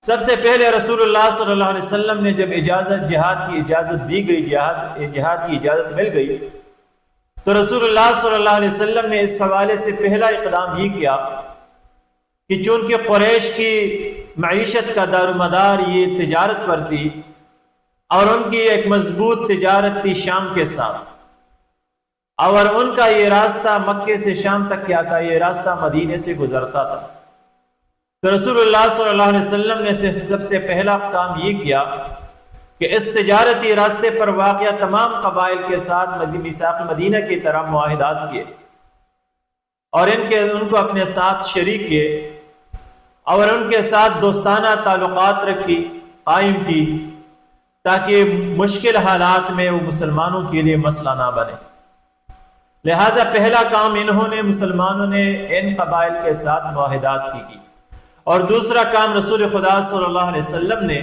سب سے پہلے رسول اللہ صلی اللہ علیہ وسلم نے جب جہاد کی اجازت دی گئی، جہاد کی اجازت مل گئی، تو رسول اللہ صلی اللہ علیہ وسلم نے اس حوالے سے پہلا اقدام یہ کیا کہ چونکہ قریش کی معیشت کا دار و مدار یہ تجارت پر تھی اور ان کی ایک مضبوط تجارت تھی شام کے ساتھ، اور ان کا یہ راستہ مکے سے شام تک کیا تھا، یہ راستہ مدینے سے گزرتا تھا، تو رسول اللہ صلی اللہ علیہ وسلم نے سب سے پہلا کام یہ کیا کہ اس تجارتی راستے پر واقع تمام قبائل کے ساتھ میثاق مدینہ کی طرح معاہدات کیے اور ان کو اپنے ساتھ شریک کیے اور ان کے ساتھ دوستانہ تعلقات قائم کی تاکہ مشکل حالات میں وہ مسلمانوں کے لیے مسئلہ نہ بنے۔ لہٰذا پہلا کام انہوں نے مسلمانوں نے ان قبائل کے ساتھ معاہدات کی، اور دوسرا کام رسول خدا صلی اللہ علیہ وسلم نے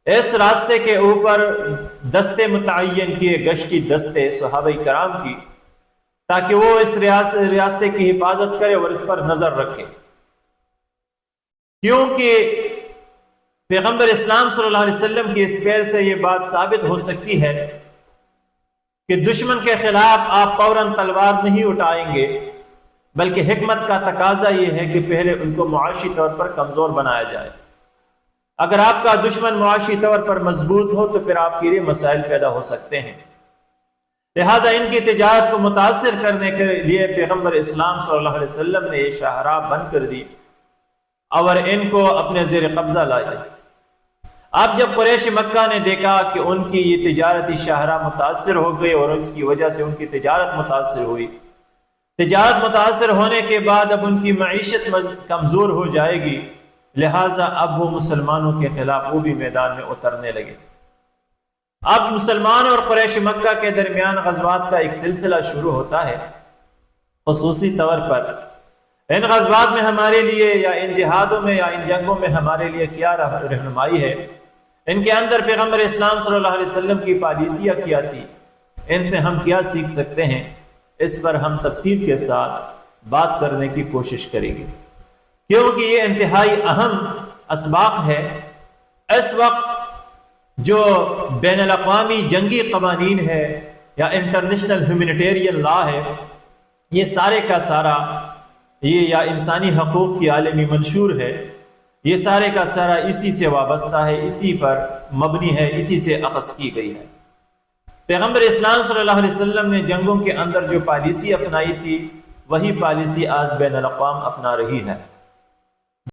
اس راستے کے اوپر دستے متعین کیے، گشتی دستے صحابہ کرام کی، تاکہ وہ اس راستے کی حفاظت کرے اور اس پر نظر رکھے، کیونکہ پیغمبر اسلام صلی اللہ علیہ وسلم کی اس پہل سے یہ بات ثابت ہو سکتی ہے کہ دشمن کے خلاف آپ فوراً تلوار نہیں اٹھائیں گے، بلکہ حکمت کا تقاضا یہ ہے کہ پہلے ان کو معاشی طور پر کمزور بنایا جائے۔ اگر آپ کا دشمن معاشی طور پر مضبوط ہو تو پھر آپ کے لیے مسائل پیدا ہو سکتے ہیں۔ لہٰذا ان کی تجارت کو متاثر کرنے کے لیے پیغمبر اسلام صلی اللہ علیہ وسلم نے یہ شاہراہ بند کر دی اور ان کو اپنے زیر قبضہ لائے۔ اب جب قریش مکہ نے دیکھا کہ ان کی یہ تجارتی شاہراہ متاثر ہو گئی اور اس کی وجہ سے ان کی تجارت متاثر ہوئی، تجارت متاثر ہونے کے بعد اب ان کی معیشت کمزور ہو جائے گی، لہٰذا اب وہ مسلمانوں کے خلاف وہ بھی میدان میں اترنے لگے۔ اب مسلمان اور قریش مکہ کے درمیان غزوات کا ایک سلسلہ شروع ہوتا ہے۔ خصوصی طور پر ان غزوات میں ہمارے لیے یا ان جہادوں میں یا ان جنگوں میں ہمارے لیے کیا رہنمائی ہے، ان کے اندر پیغمبر اسلام صلی اللہ علیہ وسلم کی پالیسیاں کیا تھی، ان سے ہم کیا سیکھ سکتے ہیں، اس پر ہم تفصیل کے ساتھ بات کرنے کی کوشش کریں گے، کیونکہ یہ انتہائی اہم اسباق ہے۔ اس وقت جو بین الاقوامی جنگی قوانین ہے یا انٹرنیشنل ہیومینیٹیرین لا ہے، یہ سارے کا سارا یہ یا انسانی حقوق کی عالمی منشور ہے، یہ سارے کا سارا اسی سے وابستہ ہے، اسی پر مبنی ہے، اسی سے اخذ کی گئی ہے۔ پیغمبر اسلام صلی اللہ علیہ وسلم نے جنگوں کے اندر جو پالیسی اپنائی تھی، وہی پالیسی آج بین الاقوام اپنا رہی ہے۔